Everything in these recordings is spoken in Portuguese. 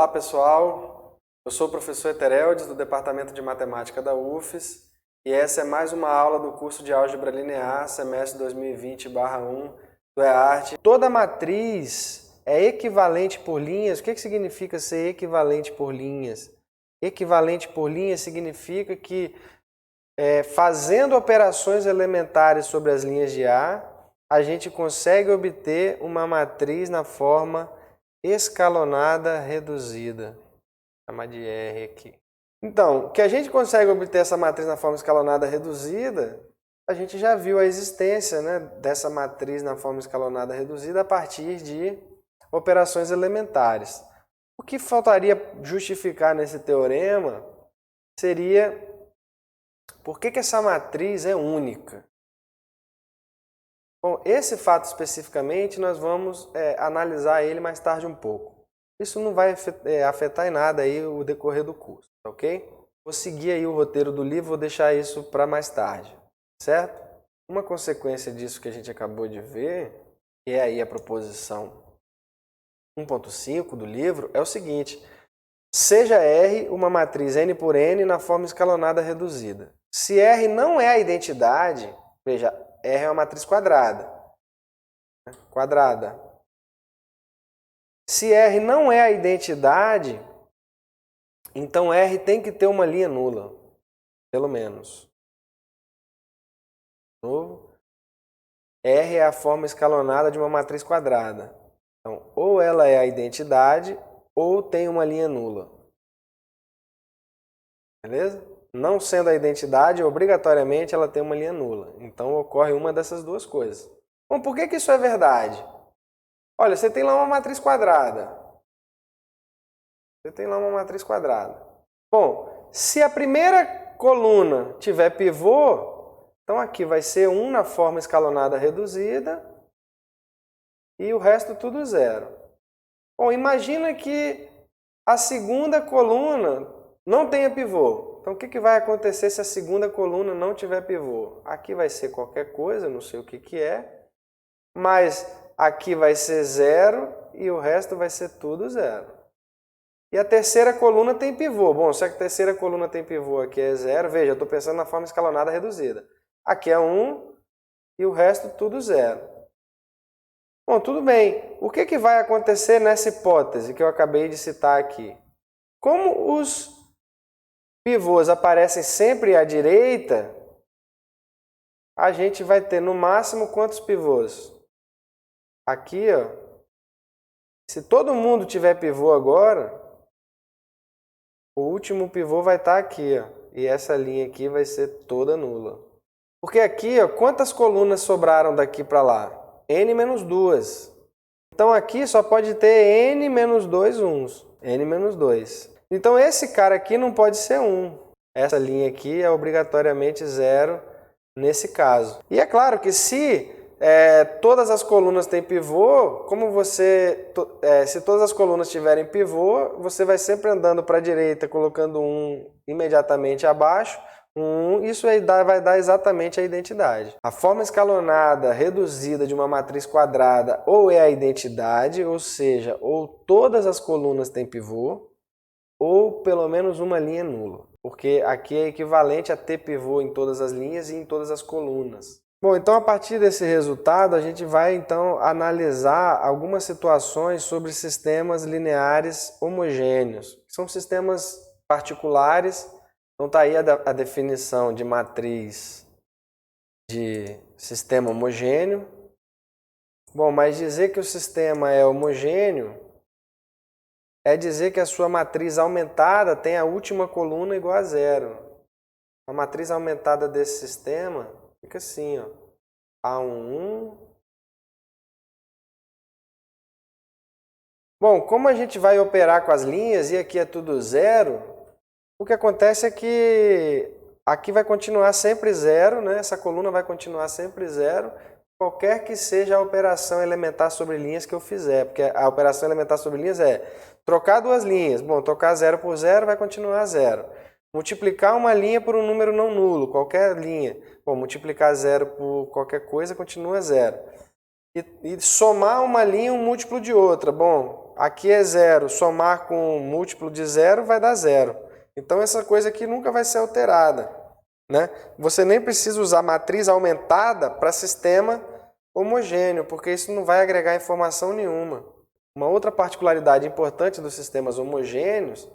Olá pessoal, eu sou o professor Etereldes do Departamento de Matemática da UFES e essa é mais uma aula do curso de Álgebra Linear, semestre 2020/1 do EARTE. Toda matriz é equivalente por linhas. O que significa ser equivalente por linhas? Equivalente por linhas significa que fazendo operações elementares sobre as linhas de a gente consegue obter uma matriz na forma escalonada reduzida. Vou chamar de R aqui. Então, que a gente consegue obter essa matriz na forma escalonada reduzida, a gente já viu a existência, né, dessa matriz na forma escalonada reduzida a partir de operações elementares. O que faltaria justificar nesse teorema seria por que essa matriz é única. Bom, esse fato especificamente nós vamos analisar ele mais tarde um pouco. Isso não vai afetar em nada aí o decorrer do curso, ok? Vou seguir aí o roteiro do livro, vou deixar isso para mais tarde, certo? Uma consequência disso que a gente acabou de ver, que é aí a proposição 1.5 do livro, é o seguinte: seja R uma matriz n por n na forma escalonada reduzida. Se R não é a identidade, veja, R é uma matriz quadrada. Se R não é a identidade, então R tem que ter uma linha nula, pelo menos. De novo, R é a forma escalonada de uma matriz quadrada. Então, ou ela é a identidade, ou tem uma linha nula. Beleza? Não sendo a identidade, obrigatoriamente ela tem uma linha nula. Então ocorre uma dessas duas coisas. Bom, por que isso é verdade? Olha, você tem lá uma matriz quadrada. Bom, se a primeira coluna tiver pivô, então aqui vai ser 1 na forma escalonada reduzida e o resto tudo zero. Bom, imagina que a segunda coluna não tenha pivô. Então, o que vai acontecer se a segunda coluna não tiver pivô? Aqui vai ser qualquer coisa, não sei o que é, mas aqui vai ser zero e o resto vai ser tudo zero. E a terceira coluna tem pivô. Bom, se a terceira coluna tem pivô, aqui é zero, veja, eu estou pensando na forma escalonada reduzida. Aqui é 1 e o resto tudo zero. Bom, tudo bem. O que vai acontecer nessa hipótese que eu acabei de citar aqui? Como os pivôs aparecem sempre à direita, a gente vai ter no máximo quantos pivôs? Aqui, ó. Se todo mundo tiver pivô agora, o último pivô vai estar aqui, ó. E essa linha aqui vai ser toda nula. Porque aqui, ó, quantas colunas sobraram daqui para lá? N menos 2. Então aqui só pode ter N menos 2 uns. N menos 2. Então esse cara aqui não pode ser 1. Essa linha aqui é obrigatoriamente 0 nesse caso. E é claro que se todas as colunas têm pivô, se todas as colunas tiverem pivô, você vai sempre andando para a direita, colocando 1 imediatamente abaixo. Isso aí vai dar exatamente a identidade. A forma escalonada reduzida de uma matriz quadrada ou é a identidade, ou seja, ou todas as colunas têm pivô, ou pelo menos uma linha nula, porque aqui é equivalente a ter pivô em todas as linhas e em todas as colunas. Bom, então a partir desse resultado a gente vai então analisar algumas situações sobre sistemas lineares homogêneos, que são sistemas particulares. Então está aí a definição de matriz de sistema homogêneo. Bom, mas dizer que o sistema é homogêneo é dizer que a sua matriz aumentada tem a última coluna igual a zero. A matriz aumentada desse sistema fica assim, ó. A1. Bom, como a gente vai operar com as linhas e aqui é tudo zero, o que acontece é que aqui vai continuar sempre zero, né? Essa coluna vai continuar sempre zero, qualquer que seja a operação elementar sobre linhas que eu fizer, porque a operação elementar sobre linhas é trocar duas linhas. Bom, trocar 0 por 0 vai continuar 0. Multiplicar uma linha por um número não nulo, qualquer linha. Bom, multiplicar 0 por qualquer coisa continua 0. E somar uma linha um múltiplo de outra. Bom, aqui é 0, somar com um múltiplo de 0 vai dar 0. Então essa coisa aqui nunca vai ser alterada, né? Você nem precisa usar matriz aumentada para sistema homogêneo, porque isso não vai agregar informação nenhuma. Uma outra particularidade importante dos sistemas homogêneos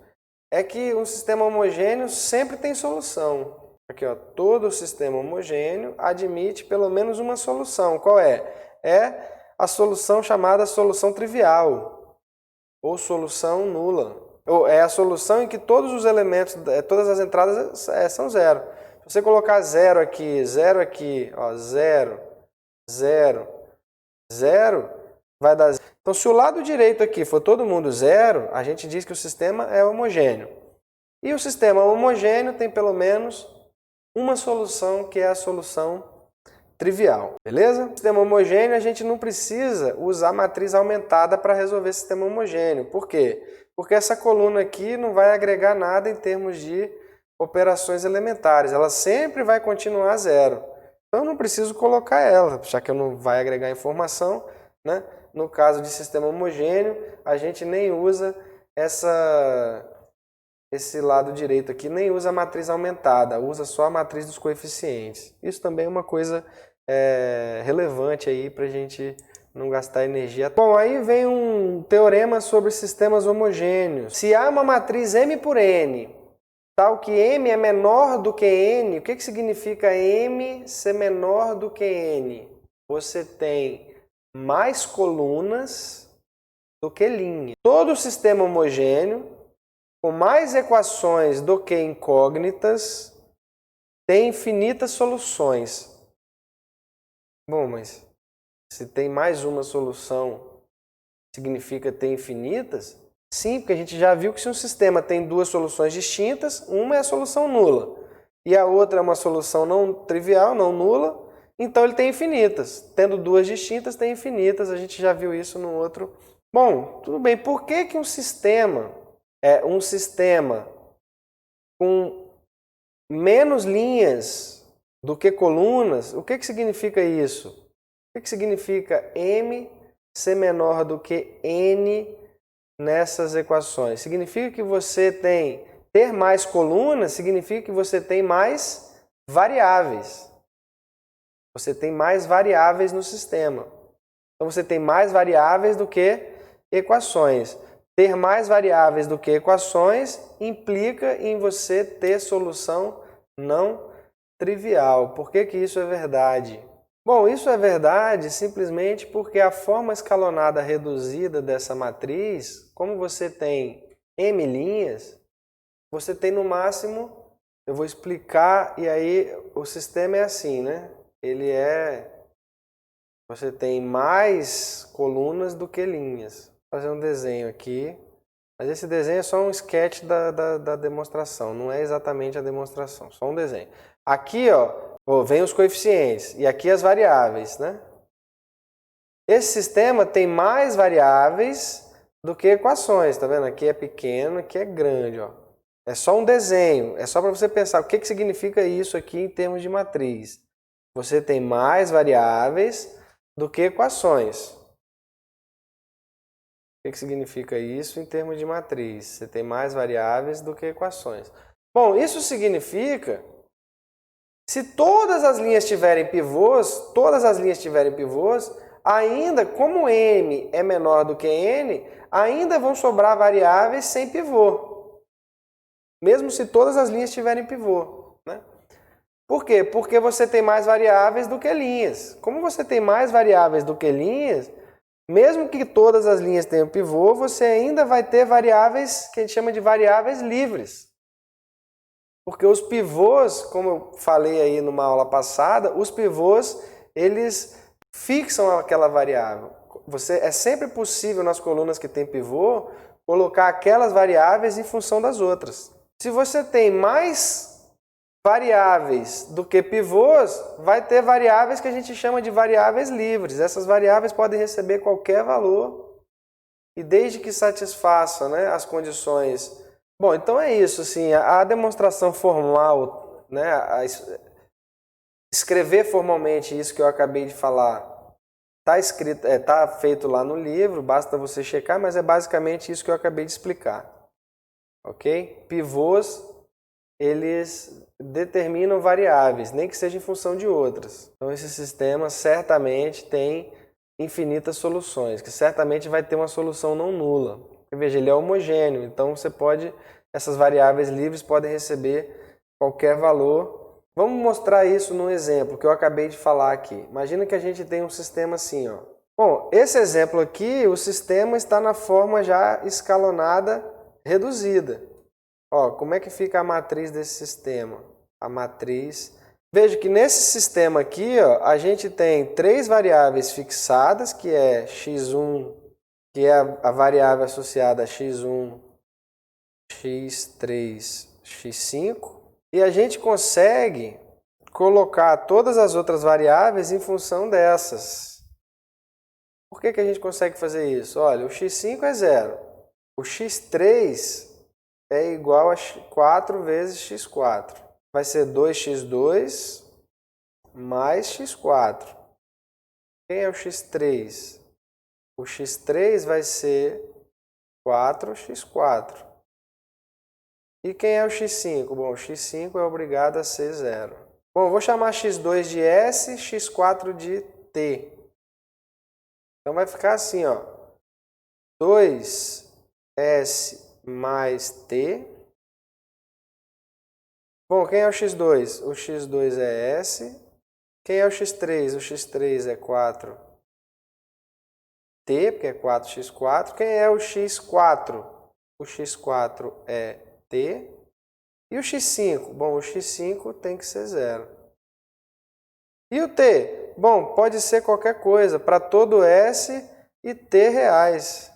é que um sistema homogêneo sempre tem solução. Aqui, ó, todo sistema homogêneo admite pelo menos uma solução. Qual é? É a solução chamada solução trivial ou solução nula. Ou é a solução em que todos os elementos, todas as entradas são zero. Se você colocar zero aqui, ó, zero, zero, zero, vai dar zero. Então, se o lado direito aqui for todo mundo zero, a gente diz que o sistema é homogêneo. E o sistema homogêneo tem pelo menos uma solução, que é a solução trivial, beleza? No sistema homogêneo, a gente não precisa usar matriz aumentada para resolver sistema homogêneo. Por quê? Porque essa coluna aqui não vai agregar nada em termos de operações elementares. Ela sempre vai continuar zero. Então, eu não preciso colocar ela, já que eu não vai agregar informação, né? No caso de sistema homogêneo, a gente nem usa esse lado direito aqui, nem usa a matriz aumentada, usa só a matriz dos coeficientes. Isso também é uma coisa relevante aí para a gente não gastar energia. Bom, aí vem um teorema sobre sistemas homogêneos. Se há uma matriz M por N, tal que M é menor do que N, o que significa M ser menor do que N? Você tem mais colunas do que linhas. Todo sistema homogêneo, com mais equações do que incógnitas, tem infinitas soluções. Bom, mas se tem mais uma solução, significa ter infinitas? Sim, porque a gente já viu que se um sistema tem duas soluções distintas, uma é a solução nula e a outra é uma solução não trivial, não nula, então ele tem infinitas. Tendo duas distintas, tem infinitas, a gente já viu isso no outro. Bom, tudo bem, por que um sistema com menos linhas do que colunas? O que significa isso? O que significa M ser menor do que N nessas equações? Significa que você ter mais colunas, significa que você tem mais variáveis. Você tem mais variáveis no sistema. Então você tem mais variáveis do que equações. Ter mais variáveis do que equações implica em você ter solução não trivial. Por que isso é verdade? Bom, isso é verdade simplesmente porque a forma escalonada reduzida dessa matriz, como você tem M linhas, você tem no máximo, eu vou explicar, e aí o sistema é assim, né? Você tem mais colunas do que linhas. Vou fazer um desenho aqui, mas esse desenho é só um sketch da demonstração, não é exatamente a demonstração, só um desenho. Aqui, ó, vem os coeficientes e aqui as variáveis, né? Esse sistema tem mais variáveis do que equações, tá vendo? Aqui é pequeno, aqui é grande, ó. É só um desenho, é só para você pensar o que significa isso aqui em termos de matriz. Você tem mais variáveis do que equações. O que significa isso em termos de matriz? Você tem mais variáveis do que equações. Bom, isso significa, se todas as linhas tiverem pivôs, ainda, como M é menor do que N, ainda vão sobrar variáveis sem pivô. Mesmo se todas as linhas tiverem pivô, né? Por quê? Porque você tem mais variáveis do que linhas. Como você tem mais variáveis do que linhas, mesmo que todas as linhas tenham pivô, você ainda vai ter variáveis que a gente chama de variáveis livres. Porque os pivôs, como eu falei aí numa aula passada, os pivôs, eles fixam aquela variável. É sempre possível nas colunas que tem pivô, colocar aquelas variáveis em função das outras. Se você tem mais variáveis do que pivôs, vai ter variáveis que a gente chama de variáveis livres. Essas variáveis podem receber qualquer valor e desde que satisfaçam, né, as condições. Bom, então é isso, assim, a demonstração formal, né, escrever formalmente isso que eu acabei de falar, Tá escrito, tá feito lá no livro, basta você checar, mas é basicamente isso que eu acabei de explicar. Ok? Pivôs, eles determinam variáveis, nem que seja em função de outras. Então esse sistema certamente tem infinitas soluções, que certamente vai ter uma solução não nula. Porque, veja, ele é homogêneo, então essas variáveis livres podem receber qualquer valor. Vamos mostrar isso num exemplo que eu acabei de falar aqui. Imagina que a gente tem um sistema assim, ó. Bom, esse exemplo aqui, o sistema está na forma já escalonada reduzida. Ó, como é que fica a matriz desse sistema? A matriz... Veja que nesse sistema aqui, ó, a gente tem 3 variáveis fixadas, que é x1, que é a variável associada a x1, x3, x5. E a gente consegue colocar todas as outras variáveis em função dessas. Por que a gente consegue fazer isso? Olha, o x5 é 0. O x3 é igual a 4 vezes x4. Vai ser 2x2 mais x4. Quem é o x3? O x3 vai ser 4x4. E quem é o x5? Bom, o x5 é obrigado a ser 0. Bom, vou chamar x2 de S, x4 de T. Então vai ficar assim, ó. 2S mais T. Bom, quem é o x2? O x2 é S. Quem é o x3? O x3 é 4T, porque é 4x4. Quem é o x4? O x4 é T. E o x5? Bom, o x5 tem que ser 0. E o T? Bom, pode ser qualquer coisa, para todo S e T reais.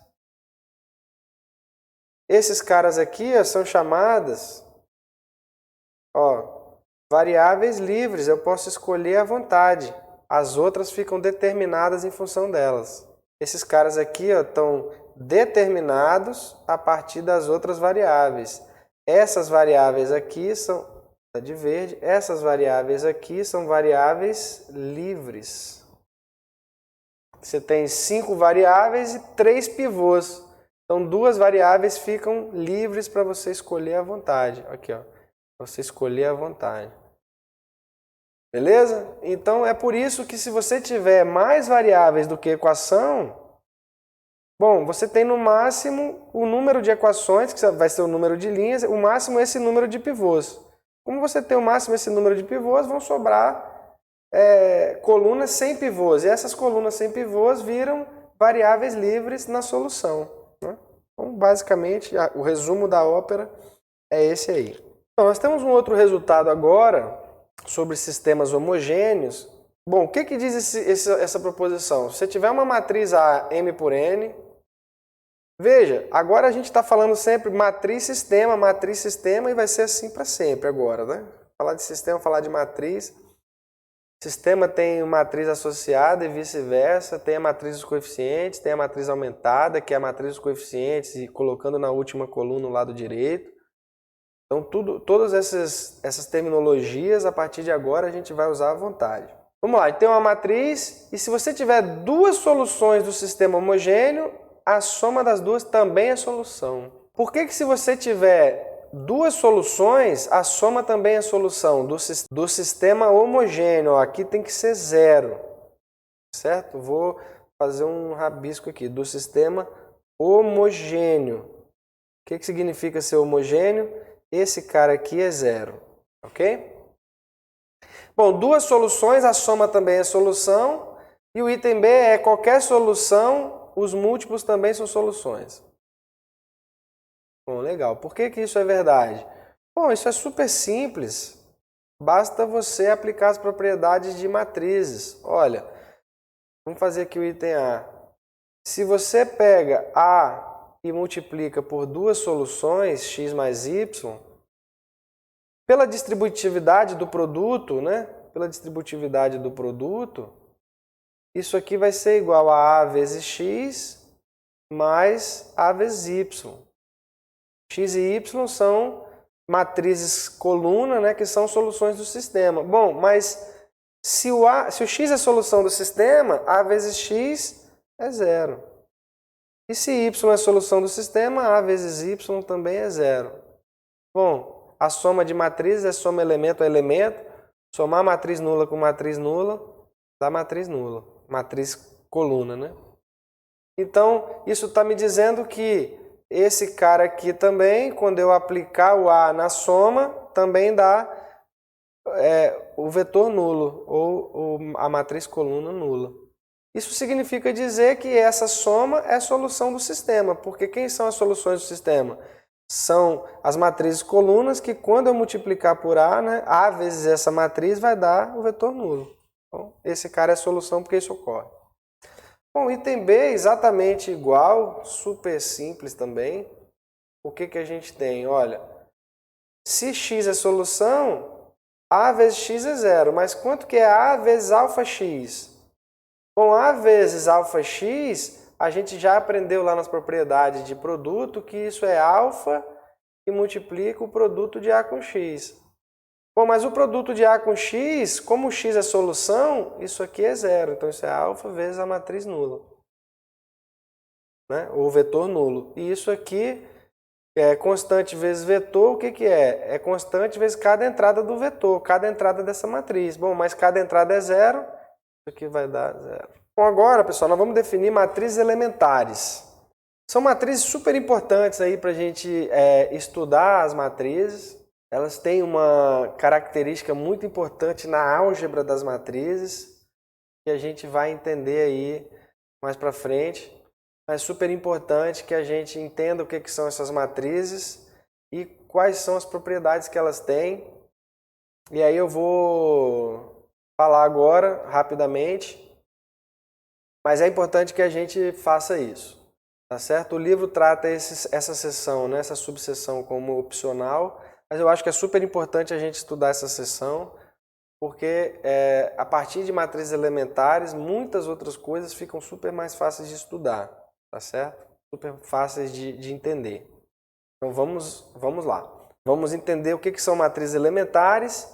Esses caras aqui ó, são chamadas variáveis livres, eu posso escolher à vontade. As outras ficam determinadas em função delas. Esses caras aqui estão determinados a partir das outras variáveis. Essas variáveis aqui são de verde, essas variáveis aqui são variáveis livres. Você tem 5 variáveis e 3 pivôs. Então, 2 variáveis ficam livres para você escolher à vontade. Aqui, ó, você escolher à vontade. Beleza? Então, é por isso que se você tiver mais variáveis do que equação, bom, você tem no máximo o número de equações, que vai ser o número de linhas, o máximo esse número de pivôs. Como você tem o máximo esse número de pivôs, vão sobrar colunas sem pivôs. E essas colunas sem pivôs viram variáveis livres na solução. Né? Então, basicamente, o resumo da ópera é esse aí. Então, nós temos um outro resultado agora sobre sistemas homogêneos. Bom, o que diz essa proposição? Se você tiver uma matriz A, M por N, veja, agora a gente está falando sempre matriz, sistema, e vai ser assim para sempre agora, né? Falar de sistema, falar de matriz. Sistema tem matriz associada e vice-versa, tem a matriz dos coeficientes, tem a matriz aumentada, que é a matriz dos coeficientes, e colocando na última coluna no lado direito. Então, todas essas terminologias, a partir de agora, a gente vai usar à vontade. Vamos lá, tem uma matriz, e se você tiver 2 soluções do sistema homogêneo, a soma das duas também é solução. Por que se você tiver 2 soluções, a soma também é solução do sistema homogêneo? Aqui tem que ser 0, certo? Vou fazer um rabisco aqui, do sistema homogêneo. O que significa ser homogêneo? Esse cara aqui é 0, ok? Bom, 2 soluções, a soma também é solução. E o item B é qualquer solução, os múltiplos também são soluções. Bom, legal. Por que isso é verdade? Bom, isso é super simples. Basta você aplicar as propriedades de matrizes. Olha, vamos fazer aqui o item A. Se você pega A e multiplica por 2 soluções, x mais y, pela distributividade do produto, né? Pela distributividade do produto, isso aqui vai ser igual a vezes x mais a vezes y. X e y são matrizes coluna, né, que são soluções do sistema. Bom, mas Se o x é a solução do sistema, A vezes x é zero. E se y é a solução do sistema, A vezes y também é zero. Bom, a soma de matrizes é soma elemento a elemento. Somar matriz nula com matriz nula dá matriz nula. Matriz coluna, né? Então, isso está me dizendo que esse cara aqui também, quando eu aplicar o A na soma, também dá o vetor nulo, ou a matriz coluna nula. Isso significa dizer que essa soma é a solução do sistema, porque quem são as soluções do sistema? São as matrizes colunas que, quando eu multiplicar por A, né, A vezes essa matriz vai dar o vetor nulo. Então, esse cara é a solução porque isso ocorre. Bom, item B é exatamente igual, super simples também. O que a gente tem? Olha, se x é solução, A vezes x é zero. Mas quanto que é A vezes alfa x? Bom, A vezes alfa x, a gente já aprendeu lá nas propriedades de produto que isso é alfa que multiplica o produto de A com x. Bom, mas o produto de A com x, como o x é solução, isso aqui é zero. Então, isso é alfa vezes a matriz nula, né? Ou vetor nulo. E isso aqui é constante vezes vetor. O que é? É constante vezes cada entrada do vetor, cada entrada dessa matriz. Bom, mas cada entrada é zero, isso aqui vai dar zero. Bom, agora, pessoal, nós vamos definir matrizes elementares. São matrizes super importantes aí para a gente estudar as matrizes. Elas têm uma característica muito importante na álgebra das matrizes, que a gente vai entender aí mais para frente. É super importante que a gente entenda o que são essas matrizes e quais são as propriedades que elas têm. E aí eu vou falar agora, rapidamente, mas é importante que a gente faça isso, tá certo? O livro trata essa seção, né, essa subseção como opcional, mas eu acho que é super importante a gente estudar essa seção, porque a partir de matrizes elementares, muitas outras coisas ficam super mais fáceis de estudar, tá certo? Super fáceis de entender. Então vamos lá. Vamos entender o que são matrizes elementares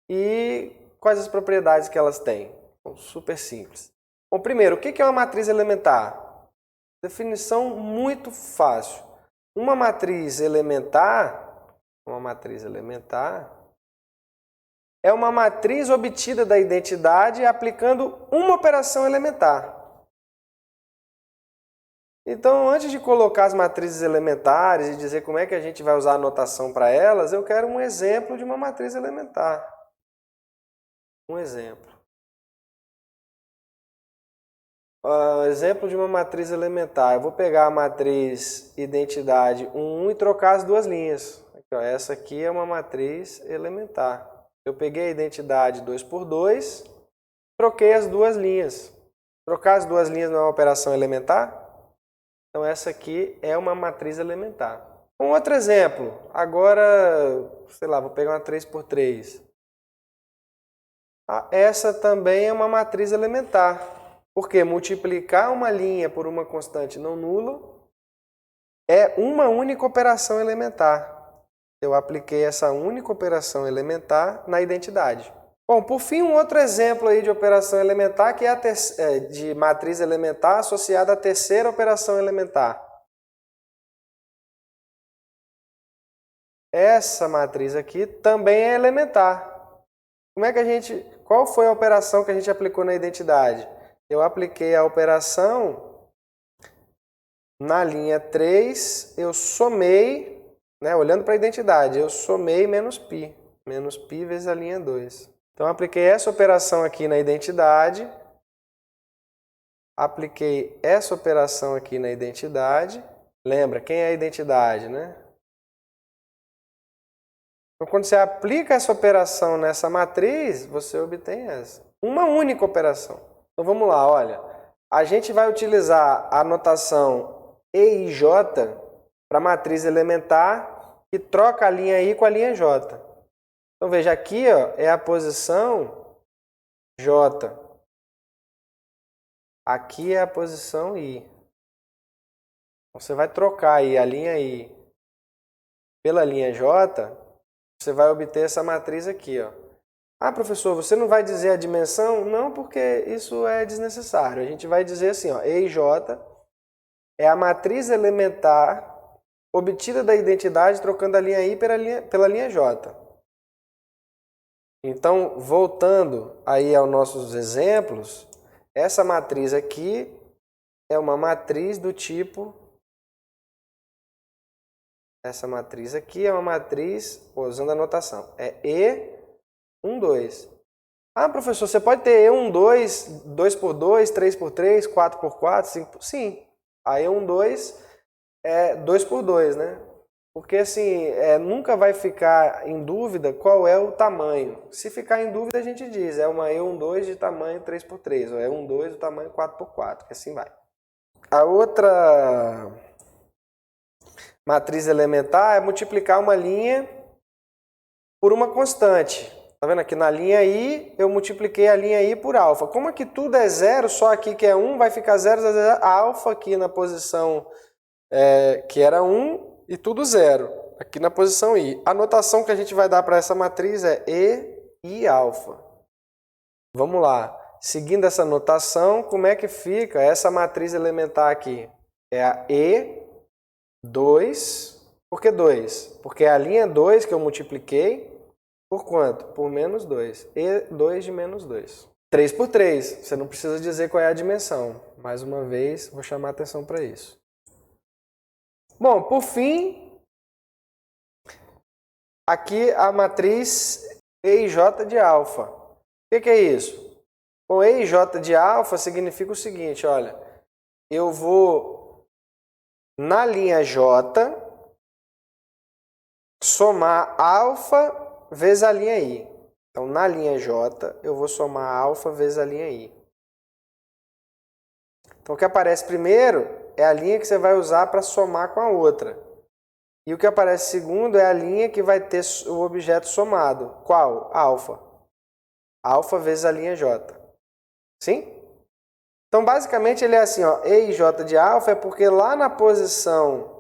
e quais as propriedades que elas têm. Então, super simples. Bom, primeiro, o que é uma matriz elementar? Definição muito fácil. Uma matriz elementar é uma matriz obtida da identidade aplicando uma operação elementar. Então, antes de colocar as matrizes elementares e dizer como é que a gente vai usar a notação para elas, eu quero um exemplo de uma matriz elementar. Um exemplo. Exemplo de uma matriz elementar. Eu vou pegar a matriz identidade 1 e trocar as duas linhas. Aqui, ó, essa aqui é uma matriz elementar. Eu peguei a identidade 2 por 2, troquei as duas linhas. Trocar as duas linhas não é uma operação elementar? Então essa aqui é uma matriz elementar. Um outro exemplo. Agora, sei lá, vou pegar uma 3 por 3. Essa também é uma matriz elementar. Porque multiplicar uma linha por uma constante não nula é uma única operação elementar. Eu apliquei essa única operação elementar na identidade. Bom, por fim, um outro exemplo aí de operação elementar, que é de matriz elementar associada à terceira operação elementar. Essa matriz aqui também é elementar. Qual foi a operação que a gente aplicou na identidade? Eu apliquei a operação na linha 3, eu somei, né, olhando para a identidade, eu somei menos π vezes a linha 2. Então, apliquei essa operação aqui na identidade, apliquei essa operação aqui na identidade. Lembra, quem é a identidade, né? Então, quando você aplica essa operação nessa matriz, você obtém essa. Uma única operação. Então, vamos lá, olha. A gente vai utilizar a notação E e J para matriz elementar que troca a linha I com a linha J. Então, veja, aqui ó, é a posição J. Aqui é a posição I. Você vai trocar aí a linha I pela linha J, você vai obter essa matriz aqui, ó. Ah, professor, você não vai dizer a dimensão? Não, porque isso é desnecessário. A gente vai dizer assim, ó, E e J é a matriz elementar obtida da identidade trocando a linha I pela linha J. Então, voltando aí aos nossos exemplos, essa matriz aqui é uma matriz do tipo... Essa matriz aqui é uma matriz, usando a notação, é E1, 2. Ah, professor, você pode ter E1, 2, 2 por 2, 3 por 3, 4 por 4, 5 por... Sim, a E1, 2 é 2 por 2, né? Porque assim, nunca vai ficar em dúvida qual é o tamanho. Se ficar em dúvida, a gente diz, é uma E1, 2 de tamanho 3 por 3, ou E1, 2 de tamanho 4 por 4, que assim vai. A outra matriz elementar é multiplicar uma linha por uma constante. Tá vendo aqui na linha I, eu multipliquei a linha I por alfa. Como aqui tudo é zero, só aqui que é 1, vai ficar 0, 0, 0, alfa aqui na posição que era 1 e tudo 0, aqui na posição I. A notação que a gente vai dar para essa matriz é E I alfa. Vamos lá. Seguindo essa notação, como é que fica essa matriz elementar aqui? É a E2. Por que 2? Porque é a linha 2 que eu multipliquei por quanto? Por menos 2. E2 de menos 2. 3 por 3. Você não precisa dizer qual é a dimensão. Mais uma vez, vou chamar a atenção para isso. Bom, por fim, aqui a matriz E e J de alfa. O que é isso? Bom, E e J de alfa significa o seguinte, olha, eu vou na linha J somar alfa vezes a linha I. Então, na linha J, eu vou somar alfa vezes a linha I. Então, o que aparece primeiro é a linha que você vai usar para somar com a outra. E o que aparece segundo é a linha que vai ter o objeto somado. Qual? Alfa. Alfa vezes a linha J. Sim? Então, basicamente, ele é assim, ó, E e J de alfa é porque lá na posição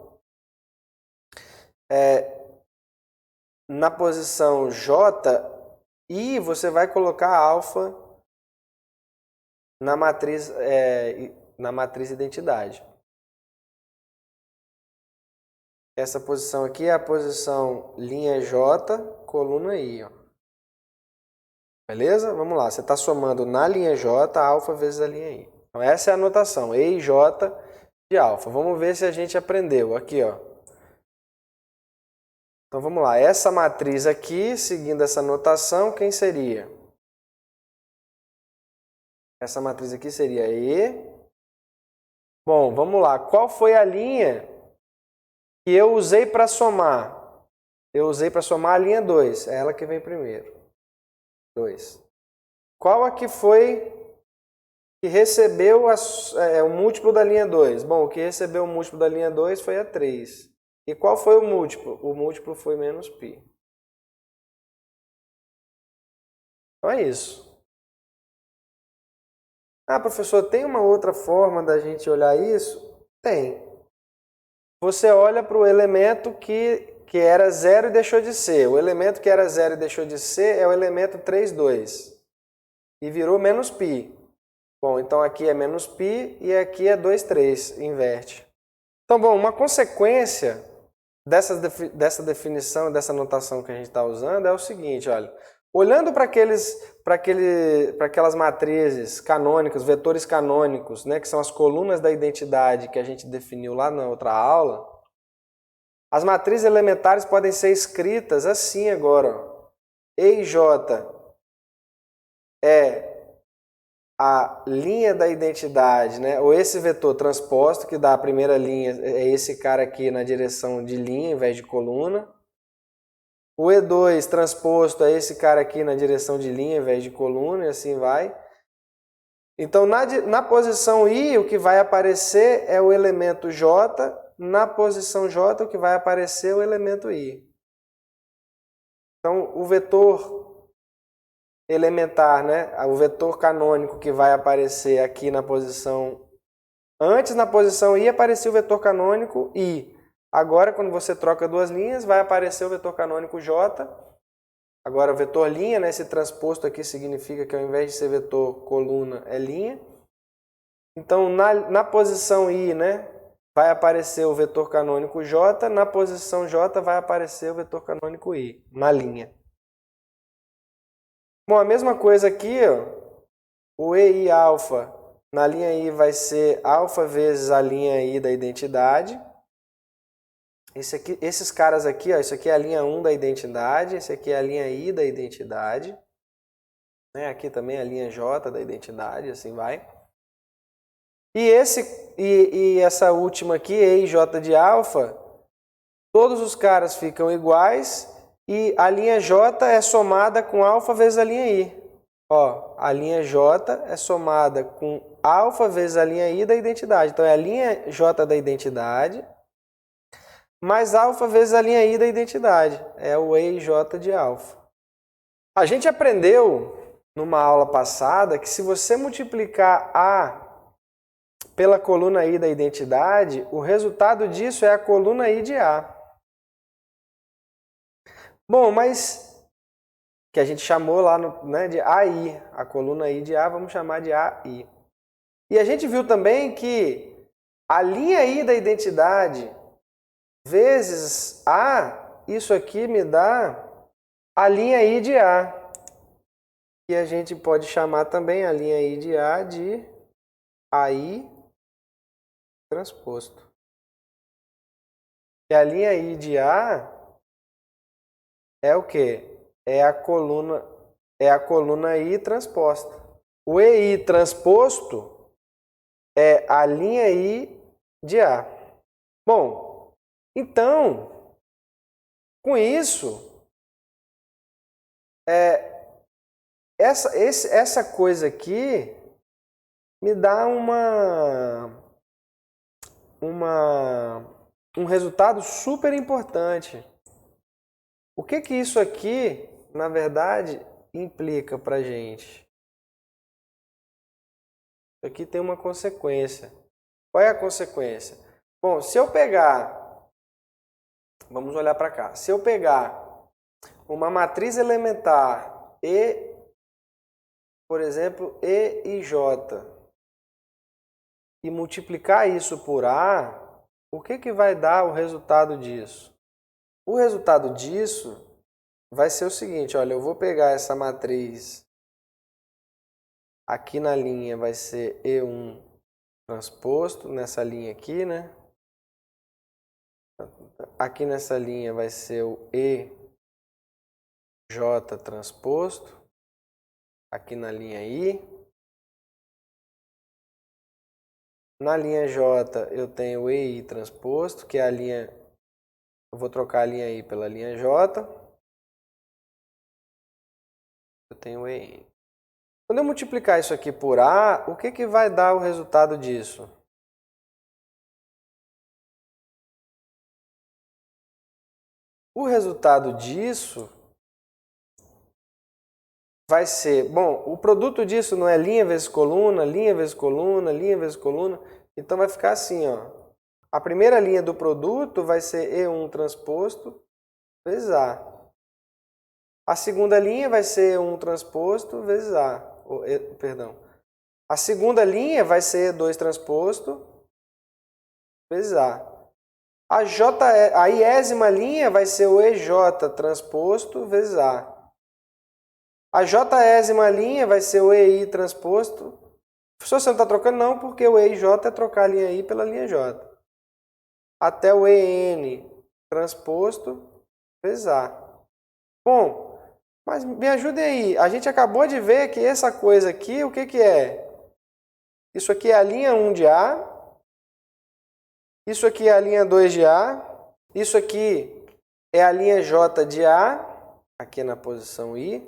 J, I, você vai colocar alfa na matriz identidade. Essa posição aqui é a posição linha J, coluna I. Ó. Beleza? Vamos lá. Você está somando na linha J, alfa vezes a linha I. Então, essa é a notação. E e J de alfa. Vamos ver se a gente aprendeu. Aqui, ó. Então, vamos lá. Essa matriz aqui, seguindo essa notação, quem seria? Essa matriz aqui seria E. Bom, vamos lá. Qual foi a linha que eu usei para somar? Eu usei para somar a linha 2. É ela que vem primeiro. 2. Qual aqui foi que recebeu o múltiplo da linha 2? Bom, o que recebeu o múltiplo da linha 2 foi a 3. E qual foi o múltiplo? O múltiplo foi menos π. Então é isso. Ah, professor, tem uma outra forma da gente olhar isso? Tem. Você olha para o elemento que era 0 e deixou de ser. O elemento que era 0 e deixou de ser é o elemento 3, 2. E virou menos π. Bom, então aqui é menos π e aqui é 2, 3. Inverte. Então, bom, uma consequência dessa definição, dessa notação que a gente está usando é o seguinte, olha. Olhando para aquelas matrizes canônicas, vetores canônicos, né, que são as colunas da identidade que a gente definiu lá na outra aula, as matrizes elementares podem ser escritas assim agora. Ó. E e J é a linha da identidade, né, ou esse vetor transposto, que dá a primeira linha, é esse cara aqui na direção de linha, em vez de coluna. O E2 transposto é esse cara aqui na direção de linha, em vez de coluna, e assim vai. Então, na posição I, o que vai aparecer é o elemento J. Na posição J, o que vai aparecer é o elemento I. Então, o vetor elementar, né? O vetor canônico que vai aparecer aqui na posição... Antes, na posição I, aparecia o vetor canônico I. Agora, quando você troca duas linhas, vai aparecer o vetor canônico J. Agora, vetor linha, né? Esse transposto aqui significa que ao invés de ser vetor coluna, é linha. Então, na posição I, né, vai aparecer o vetor canônico J, na posição J vai aparecer o vetor canônico I, na linha. Bom, a mesma coisa aqui, ó, o EI alfa na linha I vai ser alfa vezes a linha I da identidade. Esses caras aqui, ó, isso aqui é a linha 1 da identidade, esse aqui é a linha I da identidade. Né? Aqui também é a linha J da identidade, assim vai. E essa última aqui, E e J de alfa, todos os caras ficam iguais e a linha J é somada com alfa vezes a linha I. Ó, a linha J é somada com alfa vezes a linha I da identidade. Então é a linha J da identidade mais alfa vezes a linha I da identidade. É o E e J de alfa. A gente aprendeu numa aula passada que se você multiplicar A pela coluna I da identidade, o resultado disso é a coluna I de A. Bom, mas que a gente chamou lá né, de AI, a coluna I de A, vamos chamar de AI. E a gente viu também que a linha I da identidade vezes A, isso aqui me dá a linha I de A. E a gente pode chamar também a linha I de A de AI transposto. E a linha I de A é o quê? É a coluna I transposta. O EI transposto é a linha I de A. Bom, então, com isso, essa coisa aqui me dá um resultado super importante. O que isso aqui, na verdade, implica para a gente? Isso aqui tem uma consequência. Qual é a consequência? Bom, se eu pegar, vamos olhar para cá. Se eu pegar uma matriz elementar E, por exemplo, E e J, e multiplicar isso por A, o que vai dar o resultado disso? O resultado disso vai ser o seguinte, olha, eu vou pegar essa matriz, aqui na linha vai ser E1 transposto, nessa linha aqui, né? Aqui nessa linha vai ser o EJ transposto, aqui na linha I. Na linha J eu tenho o EI transposto, que é a linha... Eu vou trocar a linha I pela linha J. Eu tenho o EN. Quando eu multiplicar isso aqui por A, o que vai dar o resultado disso? O resultado disso vai ser... Bom, o produto disso não é linha vezes coluna, linha vezes coluna, linha vezes coluna. Então vai ficar assim, ó. A primeira linha do produto vai ser E1 transposto vezes A. A segunda linha vai ser E1 transposto vezes A. Perdão. A segunda linha vai ser E2 transposto vezes A. A iésima linha vai ser o EJ transposto vezes A. A jésima linha vai ser o EI transposto. Professor, você não está trocando? Não, porque o EJ é trocar a linha I pela linha J. Até o EN transposto vezes A. Bom, mas me ajude aí. A gente acabou de ver que essa coisa aqui, o que é? Isso aqui é a linha 1 de A. Isso aqui é a linha 2 de A. Isso aqui é a linha J de A. Aqui na posição I.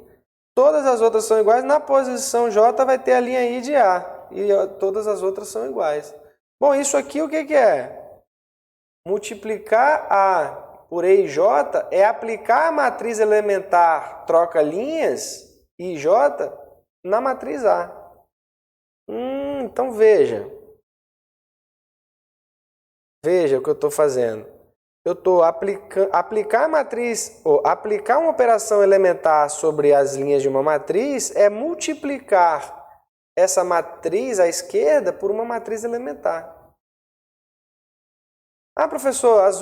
Todas as outras são iguais. Na posição J vai ter a linha I de A. E todas as outras são iguais. Bom, isso aqui o que é? Multiplicar A por E e J é aplicar a matriz elementar troca linhas I e J na matriz A. Então veja. Veja o que eu estou fazendo. eu estou aplicar a matriz, ou aplicar uma operação elementar sobre as linhas de uma matriz é multiplicar essa matriz à esquerda por uma matriz elementar. Ah, professor, as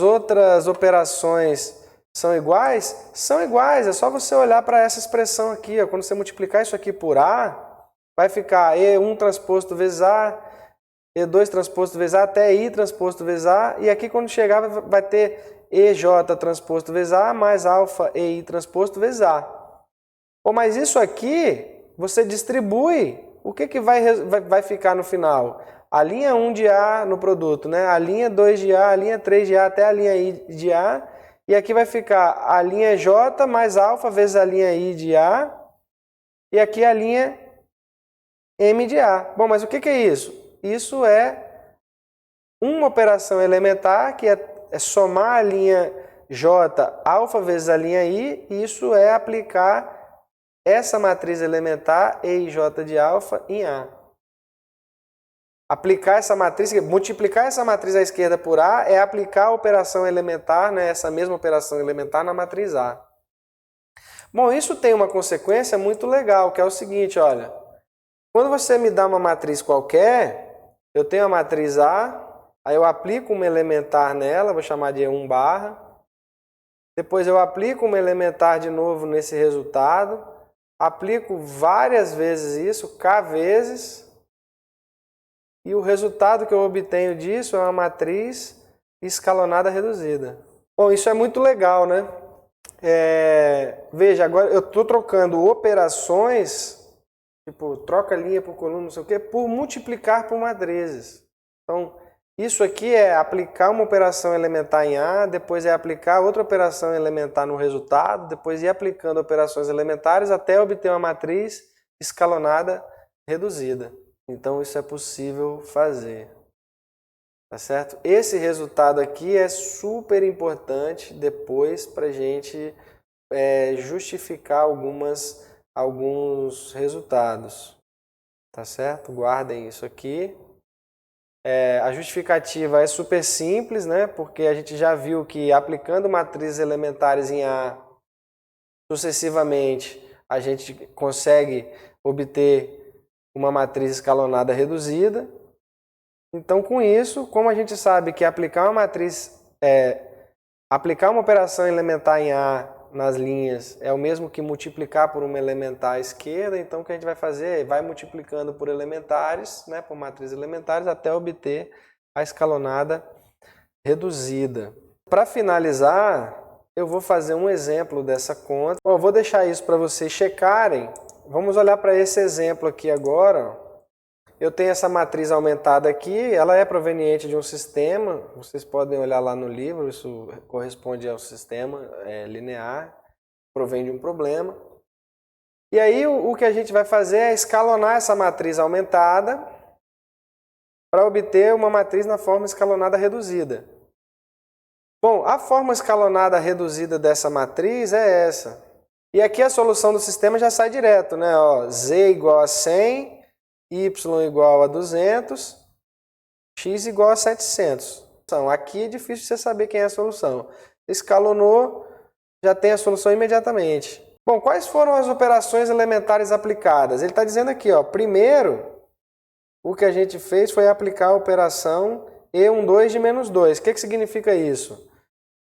outras operações são iguais? São iguais, é só você olhar para essa expressão aqui. Ó. Quando você multiplicar isso aqui por A, vai ficar E1 transposto vezes A, E2 transposto vezes A, até I transposto vezes A. E aqui quando chegar vai ter EJ transposto vezes A, mais alfa EI transposto vezes A. Bom, mas isso aqui, você distribui. O que vai ficar no final? A linha 1 de A no produto, né? A linha 2 de A, a linha 3 de A até a linha I de A. E aqui vai ficar a linha J mais alfa vezes a linha I de A. E aqui a linha M de A. Bom, mas o que é isso? Isso é uma operação elementar que é somar a linha J alfa vezes a linha I. E isso é aplicar essa matriz elementar EIJ de alfa em A. Aplicar essa matriz, multiplicar essa matriz à esquerda por A é aplicar a operação elementar, né, essa mesma operação elementar na matriz A. Bom, isso tem uma consequência muito legal, que é o seguinte, olha. Quando você me dá uma matriz qualquer, eu tenho a matriz A, aí eu aplico uma elementar nela, vou chamar de E1 barra. Depois eu aplico uma elementar de novo nesse resultado. Aplico várias vezes isso, K vezes, e o resultado que eu obtenho disso é uma matriz escalonada reduzida. Bom, isso é muito legal, né? Veja, agora eu estou trocando operações, tipo, troca linha por coluna, não sei o quê, por multiplicar por matrizes. Então, isso aqui é aplicar uma operação elementar em A, depois é aplicar outra operação elementar no resultado, depois ir aplicando operações elementares até obter uma matriz escalonada reduzida. Então isso é possível fazer. Tá certo? Esse resultado aqui é super importante depois para a gente justificar alguns resultados. Tá certo? Guardem isso aqui. A justificativa é super simples, né? Porque a gente já viu que aplicando matrizes elementares em A sucessivamente, a gente consegue obter uma matriz escalonada reduzida. Então, com isso, como a gente sabe que aplicar uma operação elementar em A nas linhas é o mesmo que multiplicar por uma elementar à esquerda, então o que a gente vai fazer é vai multiplicando por elementares, né, por matrizes elementares, até obter a escalonada reduzida. Para finalizar, eu vou fazer um exemplo dessa conta. Bom, eu vou deixar isso para vocês checarem. Vamos olhar para esse exemplo aqui agora. Eu tenho essa matriz aumentada aqui, ela é proveniente de um sistema, vocês podem olhar lá no livro, isso corresponde ao sistema linear, provém de um problema. E aí o que a gente vai fazer é escalonar essa matriz aumentada para obter uma matriz na forma escalonada reduzida. Bom, a forma escalonada reduzida dessa matriz é essa. E aqui a solução do sistema já sai direto, né? Ó, Z igual a 100, Y igual a 200, X igual a 700. Então, aqui é difícil você saber quem é a solução. Escalonou, já tem a solução imediatamente. Bom, quais foram as operações elementares aplicadas? Ele está dizendo aqui, ó, primeiro, o que a gente fez foi aplicar a operação E12 de menos 2. O que significa isso?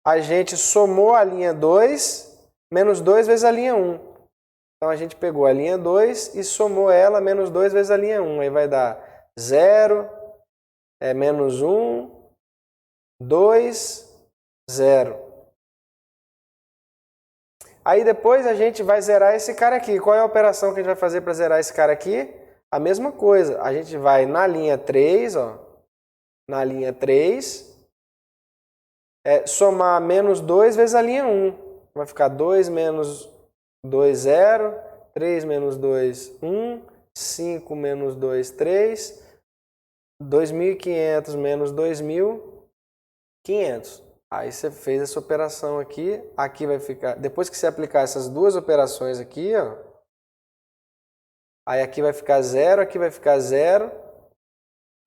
A gente somou a linha 2, menos 2 vezes a linha 1. Então, a gente pegou a linha 2 e somou ela menos 2 vezes a linha 1. Aí vai dar 0, menos 1, 2, 0. Aí depois a gente vai zerar esse cara aqui. Qual é a operação que a gente vai fazer para zerar esse cara aqui? A mesma coisa. A gente vai na linha 3, ó, na linha 3, somar menos 2 vezes a linha 1. Vai ficar 2 menos 2, 0, 3 menos 2, 1, 5 menos 2, 3, 2.500 menos 2.500. Aí você fez essa operação aqui, aqui vai ficar, depois que você aplicar essas duas operações aqui, ó, aí aqui vai ficar 0, aqui vai ficar 0,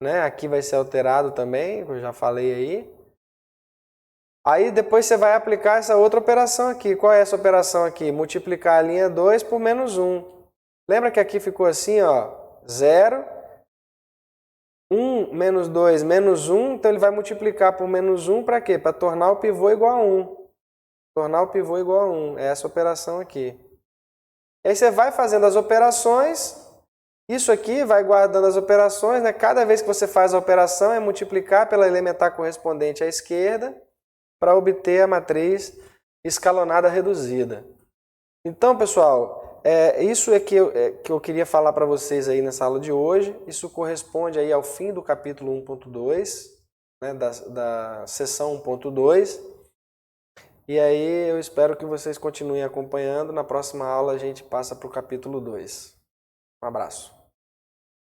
né? Aqui vai ser alterado também, eu já falei aí. Aí depois você vai aplicar essa outra operação aqui. Qual é essa operação aqui? Multiplicar a linha 2 por menos 1. Lembra que aqui ficou assim, ó, 0, 1 menos 2 menos 1, então ele vai multiplicar por menos 1 para quê? Para tornar o pivô igual a 1. Tornar o pivô igual a 1, é essa operação aqui. Aí você vai fazendo as operações, isso aqui vai guardando as operações, né? Cada vez que você faz a operação é multiplicar pela elementar correspondente à esquerda para obter a matriz escalonada reduzida. Então, pessoal, isso é que eu queria falar para vocês aí nessa aula de hoje. Isso corresponde aí ao fim do capítulo 1.2, né, da seção 1.2. E aí eu espero que vocês continuem acompanhando. Na próxima aula a gente passa para o capítulo 2. Um abraço.